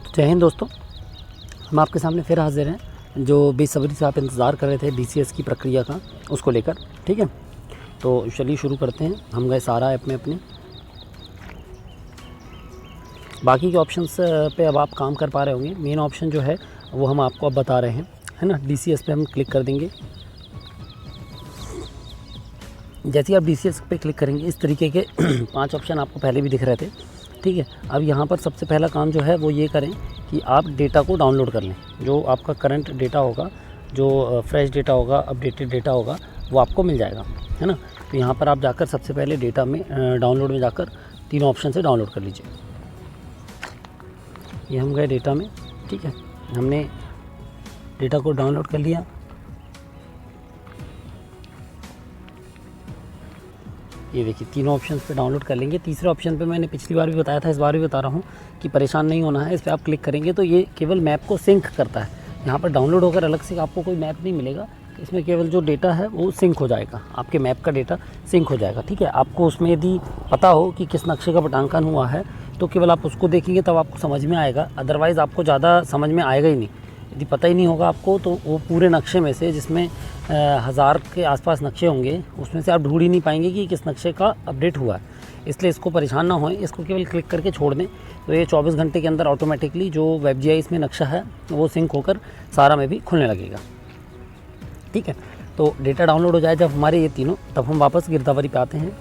जय हिंद दोस्तों, हम आपके सामने फिर हाजिर हैं। जो बेसब्री से आप इंतज़ार कर रहे थे डीसीएस की प्रक्रिया का, उसको लेकर। ठीक है, तो चलिए शुरू करते हैं। हम गए सारा ऐप में अपने, बाकी के ऑप्शंस पे अब आप काम कर पा रहे होंगे। मेन ऑप्शन जो है वो हम आपको अब बता रहे हैं, है ना। डीसीएस पे हम क्लिक कर देंगे। जैसे ही आप डीसीएस पे क्लिक करेंगे, इस तरीके के 5 ऑप्शन आपको पहले भी दिख रहे थे। ठीक है, अब यहाँ पर सबसे पहला काम जो है वो ये करें कि आप डेटा को डाउनलोड कर लें। जो आपका करंट डेटा होगा, जो फ्रेश डेटा होगा, अपडेटेड डेटा होगा, वो आपको मिल जाएगा, है ना। तो यहाँ पर आप जाकर सबसे पहले डेटा में डाउनलोड में जाकर 3 ऑप्शन से डाउनलोड कर लीजिए। ये हम गए डेटा में। ठीक है, हमने डेटा को डाउनलोड कर लिया। ये देखिए, तीनों ऑप्शंस पे डाउनलोड कर लेंगे। तीसरे ऑप्शन पे मैंने पिछली बार भी बताया था, इस बार भी बता रहा हूँ कि परेशान नहीं होना है। इस पर आप क्लिक करेंगे तो ये केवल मैप को सिंक करता है। यहाँ पर डाउनलोड होकर अलग से आपको कोई मैप नहीं मिलेगा। इसमें केवल जो डेटा है वो सिंक हो जाएगा, आपके मैप का डेटा सिंक हो जाएगा। ठीक है, आपको उसमें यदि पता हो कि किस नक्शे का पटांकन हुआ है तो केवल आप उसको देखेंगे तब आपको समझ में आएगा, अदरवाइज़ आपको ज़्यादा समझ में आएगा ही नहीं। यदि पता ही नहीं होगा आपको तो वो पूरे नक्शे में से, जिसमें 1000 के आसपास नक्शे होंगे, उसमें से आप ढूंढ ही नहीं पाएंगे कि किस नक्शे का अपडेट हुआ है। इसलिए इसको परेशान ना होएं, इसको केवल क्लिक करके छोड़ दें तो ये 24 घंटे के अंदर ऑटोमेटिकली जो WebGIS में नक्शा है वो सिंक होकर सारा में भी खुलने लगेगा। ठीक है, तो डेटा डाउनलोड हो जाए जब हमारे ये तीनों, तब हम वापस गिरदावरी पे आते हैं।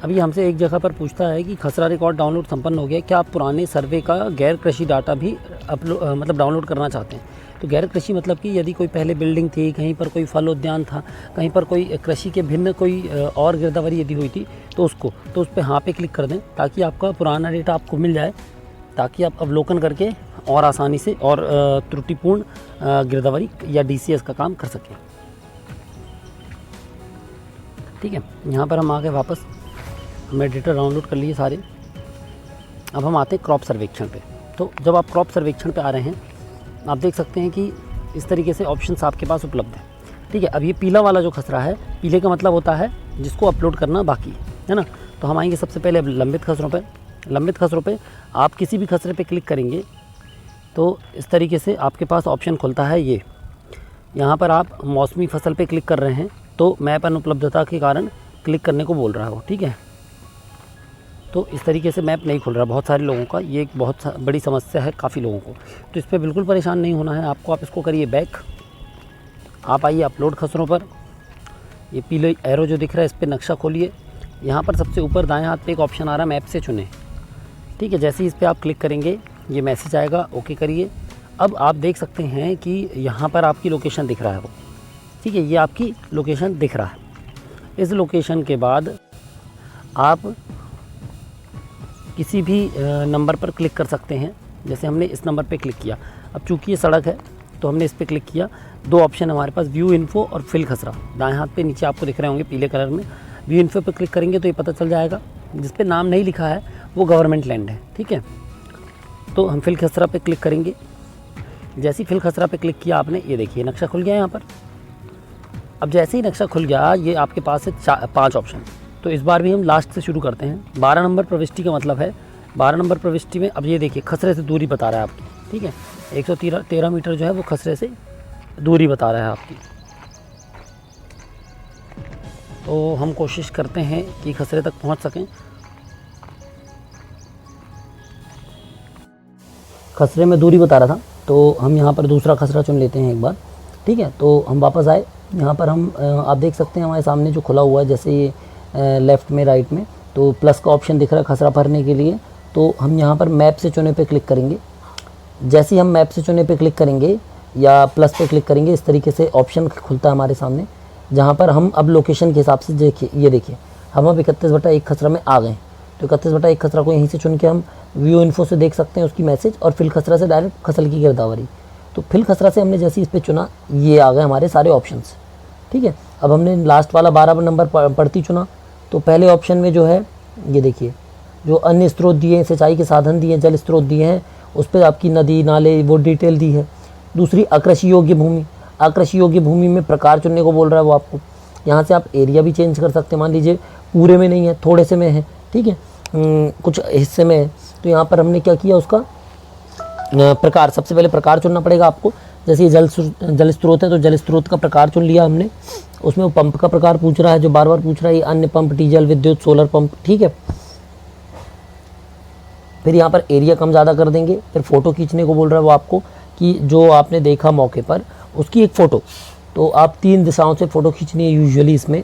अभी हमसे एक जगह पर पूछता है कि खसरा रिकॉर्ड डाउनलोड संपन्न हो गया, क्या आप पुराने सर्वे का गैर कृषि डाटा भी मतलब डाउनलोड करना चाहते हैं। तो गैर कृषि मतलब कि यदि कोई पहले बिल्डिंग थी, कहीं पर कोई फल उद्यान था, कहीं पर कोई कृषि के भिन्न कोई और गिरदावरी यदि हुई थी तो उस पर हाँ पे क्लिक कर दें, ताकि आपका पुराना डेटा आपको मिल जाए, ताकि आप अवलोकन करके और आसानी से और त्रुटिपूर्ण गिरदावरी या डीसीएस का काम कर सकें। ठीक है, यहाँ पर हम आ गए वापस, हमने डेटा डाउनलोड कर लिए सारे। अब हम आते हैं क्रॉप सर्वेक्षण पे। तो जब आप क्रॉप सर्वेक्षण पे आ रहे हैं, आप देख सकते हैं कि इस तरीके से ऑप्शंस आपके पास उपलब्ध है। ठीक है, अब ये पीला वाला जो खसरा है, पीले का मतलब होता है जिसको अपलोड करना बाकी है ना। तो हम आएंगे सबसे पहले लंबित खसरों पे। लंबित खसरों पे आप किसी भी खसरे पे क्लिक करेंगे तो इस तरीके से आपके पास ऑप्शन खुलता है। ये यहाँ पर आप मौसमी फसल पे क्लिक कर रहे हैं तो मैप अनुपलब्धता के कारण क्लिक करने को बोल रहा हो। ठीक है, तो इस तरीके से मैप नहीं खुल रहा बहुत सारे लोगों का, ये एक बहुत बड़ी समस्या है काफ़ी लोगों को। तो इस पर बिल्कुल परेशान नहीं होना है आपको। आप इसको करिए बैक, आप आइए अपलोड खसरों पर। ये पीले एरो जो दिख रहा है इस पर नक्शा खोलिए। यहाँ पर सबसे ऊपर दाएं हाथ पे एक ऑप्शन आ रहा है मैप से चुनें। ठीक है, जैसे ही इस पर आप क्लिक करेंगे ये मैसेज आएगा, ओके करिए। अब आप देख सकते हैं कि यहाँ पर आपकी लोकेशन दिख रहा है वो। ठीक है, ये आपकी लोकेशन दिख रहा है। इस लोकेशन के बाद आप किसी भी नंबर पर क्लिक कर सकते हैं। जैसे हमने इस नंबर पे क्लिक किया, अब चूंकि ये सड़क है तो हमने इस पे क्लिक किया। 2 ऑप्शन हमारे पास, व्यू इन्फो और फिल खसरा। दाएं हाथ पे नीचे आपको दिख रहे होंगे पीले कलर में। व्यू इन्फो पे क्लिक करेंगे तो ये पता चल जाएगा, जिस पे नाम नहीं लिखा है वो गवर्नमेंट लैंड है। ठीक है, तो हम फिल खसरा पे क्लिक करेंगे। जैसे ही फिल खसरा पे क्लिक किया आपने, ये देखिए नक्शा खुल गया यहाँ पर। अब जैसे ही नक्शा खुल गया, ये आपके पास है 5 ऑप्शन। तो इस बार भी हम लास्ट से शुरू करते हैं। 12 नंबर प्रविष्टि का मतलब है 12 नंबर प्रविष्टि में, अब ये देखिए खसरे से दूरी बता रहा है आपकी। ठीक है, 113 मीटर जो है वो खसरे से दूरी बता रहा है आपकी। तो हम कोशिश करते हैं कि खसरे तक पहुंच सकें। खसरे में दूरी बता रहा था तो हम यहाँ पर दूसरा खसरा चुन लेते हैं एक बार। ठीक है, तो हम वापस आए। यहाँ पर हम आप देख सकते हैं हमारे सामने जो खुला हुआ है, जैसे ये लेफ़्ट में राइट में तो प्लस का ऑप्शन दिख रहा है खसरा भरने के लिए। तो हम यहाँ पर मैप से चुने पे क्लिक करेंगे। जैसे ही हम मैप से चुने पे क्लिक करेंगे या प्लस पे क्लिक करेंगे, इस तरीके से ऑप्शन खुलता है हमारे सामने, जहाँ पर हम अब लोकेशन के हिसाब से देखिए, ये देखिए हम अब 31/1 खसरा में आ गए। तो 31/1 खसरा को यहीं से चुन के हम व्यू इन्फो से देख सकते हैं उसकी मैसेज, और फिल खसरा से डायरेक्ट फसल की गिरदावरी। तो फिल खसरा से हमने जैसे इस पर चुना, ये आ गए हमारे सारे ऑप्शन। ठीक है, अब हमने लास्ट वाला 12 नंबर पढ़ती चुना। तो पहले ऑप्शन में जो है ये देखिए, जो अन्य स्रोत दिए हैं, सिंचाई के साधन दिए हैं, जल स्रोत दिए हैं, उस पर आपकी नदी नाले वो डिटेल दी है। दूसरी अकृषि योग्य भूमि, अकृषि योग्य भूमि में प्रकार चुनने को बोल रहा है वो आपको। यहाँ से आप एरिया भी चेंज कर सकते हैं। मान लीजिए पूरे में नहीं है, थोड़े से में है। ठीक है, कुछ हिस्से में है, तो यहाँ पर हमने क्या किया, उसका प्रकार, सबसे पहले प्रकार चुनना पड़ेगा आपको। जैसे ये जल स्रोत है तो जल स्रोत का प्रकार चुन लिया हमने। उसमें वो पंप का प्रकार पूछ रहा है जो बार बार पूछ रहा है, अन्य पंप, डीजल, विद्युत, सोलर पंप, ठीक है। फिर यहाँ पर एरिया कम ज़्यादा कर देंगे। फिर फ़ोटो खींचने को बोल रहा है वो आपको कि जो आपने देखा मौके पर उसकी एक फ़ोटो। तो आप 3 दिशाओं से फ़ोटो खींचनी है यूजुअली, इसमें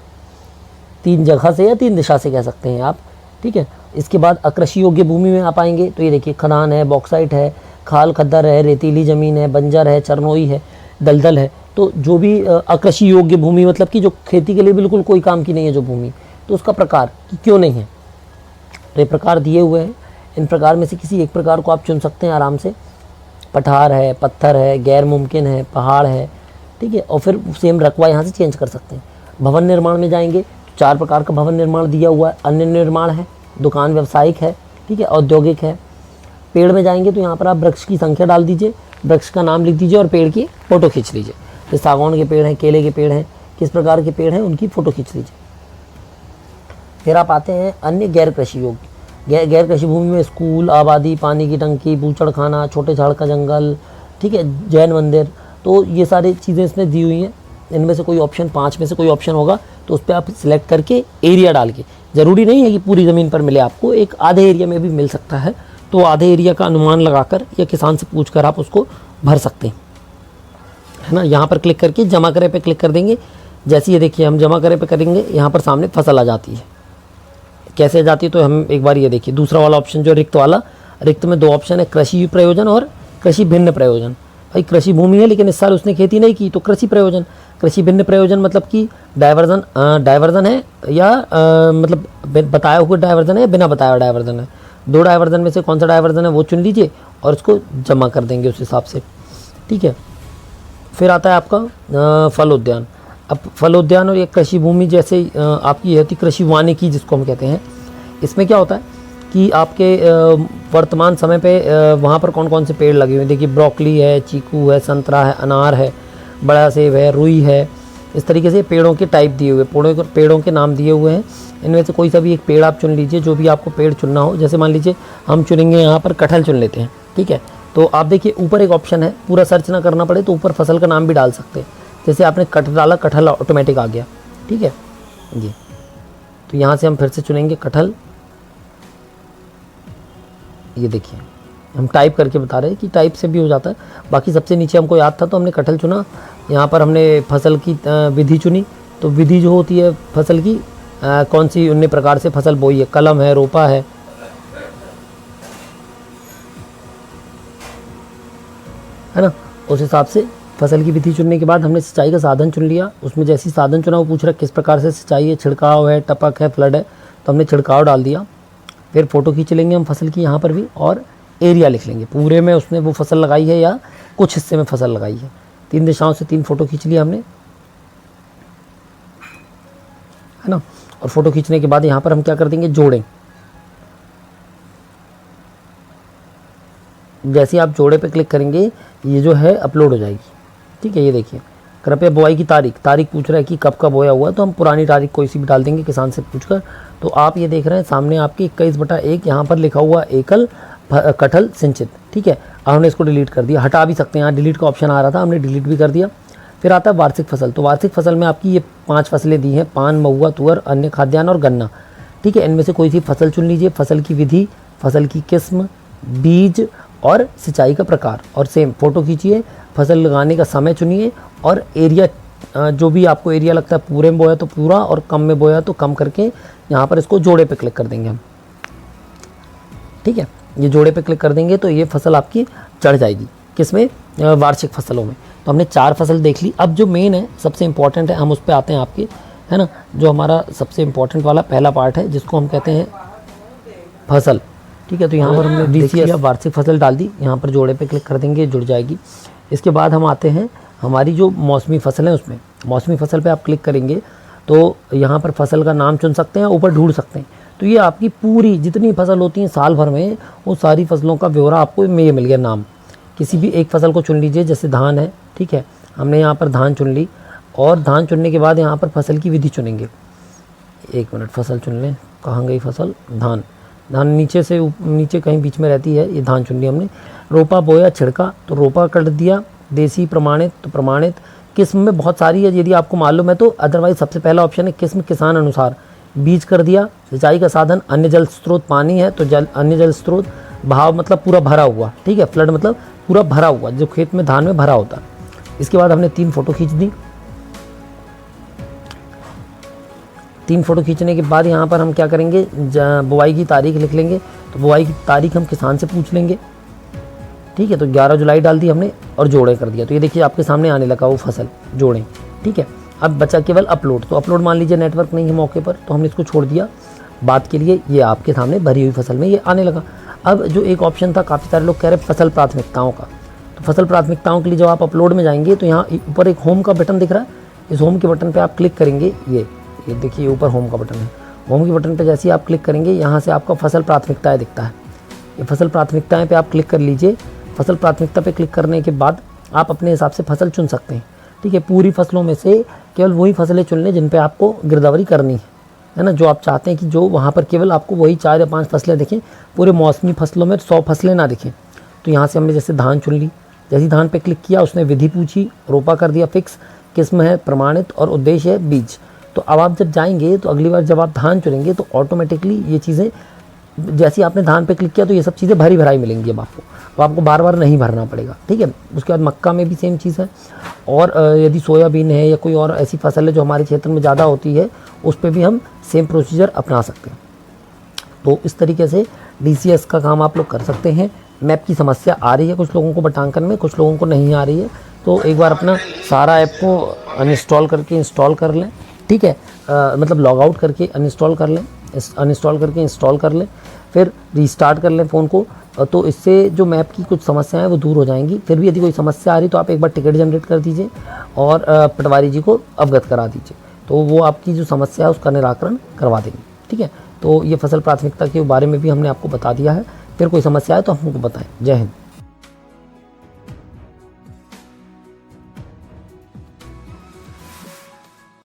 3 जगह से या 3 दिशा से कह सकते हैं आप, ठीक है। इसके बाद अकृषि योग्य भूमि में आप आएंगे तो ये देखिए खदान है, बॉक्साइट है, खाल खद्दर है, रेतीली ज़मीन है, बंजर है, चरनोई है, दलदल है। तो जो भी अकृषि योग्य भूमि मतलब कि जो खेती के लिए बिल्कुल कोई काम की नहीं है जो भूमि, तो उसका प्रकार कि क्यों नहीं है। तो ये प्रकार दिए हुए हैं, इन प्रकार में से किसी एक प्रकार को आप चुन सकते हैं आराम से। पठार है, पत्थर है, गैर मुमकिन है, पहाड़ है, ठीक है। और फिर सेम रकबा यहाँ से चेंज कर सकते हैं। भवन निर्माण में जाएंगे तो 4 प्रकार का भवन निर्माण दिया हुआ है। अन्य निर्माण है, दुकान व्यावसायिक है, ठीक है, औद्योगिक है। पेड़ में जाएंगे तो यहाँ पर आप वृक्ष की संख्या डाल दीजिए, वृक्ष का नाम लिख दीजिए और पेड़ की फ़ोटो खींच लीजिए। तो सागौन के पेड़ हैं, केले के पेड़ हैं, किस प्रकार के पेड़ हैं उनकी फ़ोटो खींच लीजिए। फिर आप आते हैं अन्य गैर कृषि योग्य। गैर कृषि भूमि में स्कूल, आबादी, पानी की टंकी, बूचड़खाना, छोटे झाड़ का जंगल, ठीक है, जैन मंदिर। तो ये सारी चीज़ें इसमें दी हुई हैं। इनमें से कोई ऑप्शन, 5 में से कोई ऑप्शन होगा तो उस पर आप सिलेक्ट करके एरिया डाल के, ज़रूरी नहीं है कि पूरी ज़मीन पर मिले आपको, एक आधे एरिया में भी मिल सकता है। तो आधे एरिया का अनुमान लगाकर या किसान से पूछकर आप उसको भर सकते हैं, है ना। यहाँ पर क्लिक करके जमा करें पे क्लिक कर देंगे। जैसे ये देखिए हम जमा करें पे करेंगे, यहाँ पर सामने फसल आ जाती है। कैसे आ जाती है तो हम एक बार ये देखिए, दूसरा वाला ऑप्शन जो रिक्त वाला, रिक्त में 2 ऑप्शन है, कृषि प्रयोजन और कृषि भिन्न प्रयोजन। भाई कृषि भूमि है लेकिन इस साल उसने खेती नहीं की तो कृषि प्रयोजन। कृषि भिन्न प्रयोजन मतलब कि डायवर्जन है या मतलब बताया हुआ डायवर्जन है या बिना बताया डायवर्जन है। 2 डायवर्जन में से कौन सा डायवर्जन है वो चुन लीजिए और उसको जमा कर देंगे उस हिसाब से, ठीक है। फिर आता है आपका फल उद्यान। अब फल उद्यान और ये कृषि भूमि जैसे आपकी होती कृषि वानिकी जिसको हम कहते हैं। इसमें क्या होता है कि आपके वर्तमान समय पे वहाँ पर कौन कौन से पेड़ लगे हुए हैं। देखिए ब्रोकली है, चीकू है, संतरा है, अनार है, बड़ा सेब है, रुई है। इस तरीके से पेड़ों के टाइप दिए हुए, पेड़ों के नाम दिए हुए हैं। इनमें से कोई सा भी एक पेड़ आप चुन लीजिए, जो भी आपको पेड़ चुनना हो। जैसे मान लीजिए हम चुनेंगे यहाँ पर कटहल चुन लेते हैं, ठीक है। तो आप देखिए ऊपर एक ऑप्शन है, पूरा सर्च ना करना पड़े तो ऊपर फसल का नाम भी डाल सकते हैं। जैसे आपने कट डाला, कटहल ऑटोमेटिक आ गया, ठीक है जी। तो यहाँ से हम फिर से चुनेंगे कटहल। ये देखिए हम टाइप करके बता रहे हैं कि टाइप से भी हो जाता है। बाकी सबसे नीचे हमको याद था तो हमने कटहल चुना। यहाँ पर हमने फसल की विधि चुनी। तो विधि जो होती है फसल की, कौन सी 19 प्रकार से फसल बोई है, कलम है, रोपा है ना। उस हिसाब से फसल की विधि चुनने के बाद हमने सिंचाई का साधन चुन लिया। उसमें जैसी साधन चुना वो पूछ रहा है किस प्रकार से सिंचाई है, छिड़काव है, टपक है, फ्लड है। तो हमने छिड़काव डाल दिया। फिर फ़ोटो खींच लेंगे हम फसल की यहाँ पर भी और एरिया लिख लेंगे पूरे में उसने वो फसल लगाई है या कुछ हिस्से में फसल लगाई है। 3 दिशाओं से 3 फ़ोटो खींच लिया हमने, है ना। और फ़ोटो खींचने के बाद यहाँ पर हम क्या कर देंगे, जोड़ें। जैसे आप जोड़े पे क्लिक करेंगे ये जो है अपलोड हो जाएगी, ठीक है। ये देखिए कृपया बुआई की तारीख पूछ रहा है कि कब का बोया हुआ है, तो हम पुरानी तारीख कोई सी भी डाल देंगे किसान से पूछकर। तो आप ये देख रहे हैं सामने आपकी 21/1 यहाँ पर लिखा हुआ एकल कटहल सिंचित, ठीक है। अब हमने इसको डिलीट कर दिया, हटा भी सकते हैं, यहाँ डिलीट का ऑप्शन आ रहा था, हमने डिलीट भी कर दिया। फिर आता है वार्षिक फसल। तो वार्षिक फसल में आपकी ये 5 फसलें दी हैं, पान, महुआ, तुअर, अन्य खाद्यान्न और गन्ना, ठीक है। इनमें से कोई सी फसल चुन लीजिए, फसल की विधि, फसल की किस्म, बीज और सिंचाई का प्रकार। और सेम फ़ोटो खींचिए, फसल लगाने का समय चुनिए और एरिया, जो भी आपको एरिया लगता है पूरे में बोया तो पूरा और कम में बोया तो कम करके यहाँ पर इसको जोड़े पे क्लिक कर देंगे हम, ठीक है। ये जोड़े पे क्लिक कर देंगे तो ये फसल आपकी चढ़ जाएगी, किसमें, वार्षिक फसलों में। तो हमने 4 फसल देख ली। अब जो मेन है, सबसे इम्पॉर्टेंट है, हम उस पर आते हैं आपके, है ना। जो हमारा सबसे इम्पॉर्टेंट वाला पहला पार्ट है जिसको हम कहते हैं फसल, ठीक है। तो यहाँ पर हमने DCS वार्षिक फसल डाल दी, यहाँ पर जोड़े पे क्लिक कर देंगे, जुड़ जाएगी। इसके बाद हम आते हैं हमारी जो मौसमी फसल है उसमें। मौसमी फसल पे आप क्लिक करेंगे तो यहाँ पर फसल का नाम चुन सकते हैं, ऊपर ढूंढ सकते हैं। तो ये आपकी पूरी जितनी फसल होती हैं साल भर में, वो सारी फसलों का ब्यौरा आपको ये मिल गया नाम। किसी भी एक फसल को चुन लीजिए, जैसे धान है, ठीक है। हमने यहाँ पर धान चुन ली और धान चुनने के बाद यहाँ पर फसल की विधि चुनेंगे। 1 मिनट, फसल चुन लें, कहाँ गई फसल, धान नीचे से नीचे कहीं बीच में रहती है, ये धान चुन ली हमने। रोपा बोया छिड़का तो रोपा कर दिया, देसी प्रमाणित तो प्रमाणित, किस्म में बहुत सारी है यदि आपको मालूम है तो, अदरवाइज सबसे पहला ऑप्शन है किस्म किसान अनुसार, बीज कर दिया, सिंचाई का साधन अन्य जल स्रोत, पानी है तो जल अन्य जल स्रोत, भाव मतलब पूरा भरा हुआ, ठीक है, फ्लड मतलब पूरा भरा हुआ जो खेत में धान में भरा होता है। इसके बाद हमने 3 फोटो खींच दी। 3 फोटो खींचने के बाद यहाँ पर हम क्या करेंगे, बुआई की तारीख लिख लेंगे। तो बुआई की तारीख हम किसान से पूछ लेंगे, ठीक है। तो 11 जुलाई डाल दी हमने और जोड़े कर दिया। तो ये देखिए आपके सामने आने लगा वो फसल जोड़े, ठीक है। अब बचा केवल अपलोड। तो अपलोड मान लीजिए नेटवर्क नहीं है मौके पर तो हमने इसको छोड़ दिया बात के लिए। ये आपके सामने भरी हुई फसल में ये आने लगा। अब जो एक ऑप्शन था, काफ़ी सारे लोग कह रहे फसल प्राथमिकताओं का, तो फसल प्राथमिकताओं के लिए जब आप अपलोड में जाएंगे तो यहाँ ऊपर एक होम का बटन दिख रहा है, इस होम के बटन पर आप क्लिक करेंगे। ये देखिए ऊपर होम का बटन है। होम के बटन पर जैसे ही आप क्लिक करेंगे यहाँ से आपका फसल प्राथमिकताएँ दिखता है। ये फसल प्राथमिकताएँ पर आप क्लिक कर लीजिए। फसल प्राथमिकता पे क्लिक करने के बाद आप अपने हिसाब से फसल चुन सकते हैं, ठीक है। पूरी फसलों में से केवल वही फसलें चुन लें जिन पे आपको गिरदावरी करनी है ना, जो आप चाहते हैं कि जो वहाँ पर केवल आपको वही 4 या 5 फसलें दिखें, पूरे मौसमी फसलों में 100 फसलें ना दिखें। तो यहाँ से हमने जैसे धान चुन ली, जैसे धान पे क्लिक किया उसने विधि पूछी, रोपा कर दिया फिक्स, किस्म है प्रमाणित और उद्देश्य है बीज। तो अब आप जब जाएंगे तो अगली बार जब आप धान चुनेंगे तो ऑटोमेटिकली ये चीज़ें, जैसे ही आपने धान पे क्लिक किया तो ये सब चीज़ें भरी भराई मिलेंगी अब आपको, तो आपको बार बार नहीं भरना पड़ेगा, ठीक है। उसके बाद मक्का में भी सेम चीज़ है, और यदि सोयाबीन है या कोई और ऐसी फसल है जो हमारे क्षेत्र में ज़्यादा होती है उस पर भी हम सेम प्रोसीजर अपना सकते हैं। तो इस तरीके से DCS का काम आप लोग कर सकते हैं। मैप की समस्या आ रही है कुछ लोगों को बटांकन में, कुछ लोगों को नहीं आ रही है, तो एक बार अपना सारा ऐप को अनइंस्टॉल करके इंस्टॉल कर लें, ठीक है। मतलब लॉग आउट करके अनइंस्टॉल कर लें, अनइंस्टॉल करके इंस्टॉल कर लें, फिर रीस्टार्ट कर लें फ़ोन को। तो इससे जो मैप की कुछ समस्याएं हैं वो दूर हो जाएंगी। फिर भी यदि कोई समस्या आ रही तो आप एक बार टिकट जनरेट कर दीजिए और पटवारी जी को अवगत करा दीजिए, तो वो आपकी जो समस्या है उसका निराकरण करवा देंगे, ठीक है। तो ये फसल प्राथमिकता के बारे में भी हमने आपको बता दिया है। फिर कोई समस्या है तो हमको बताएं। जय हिंद।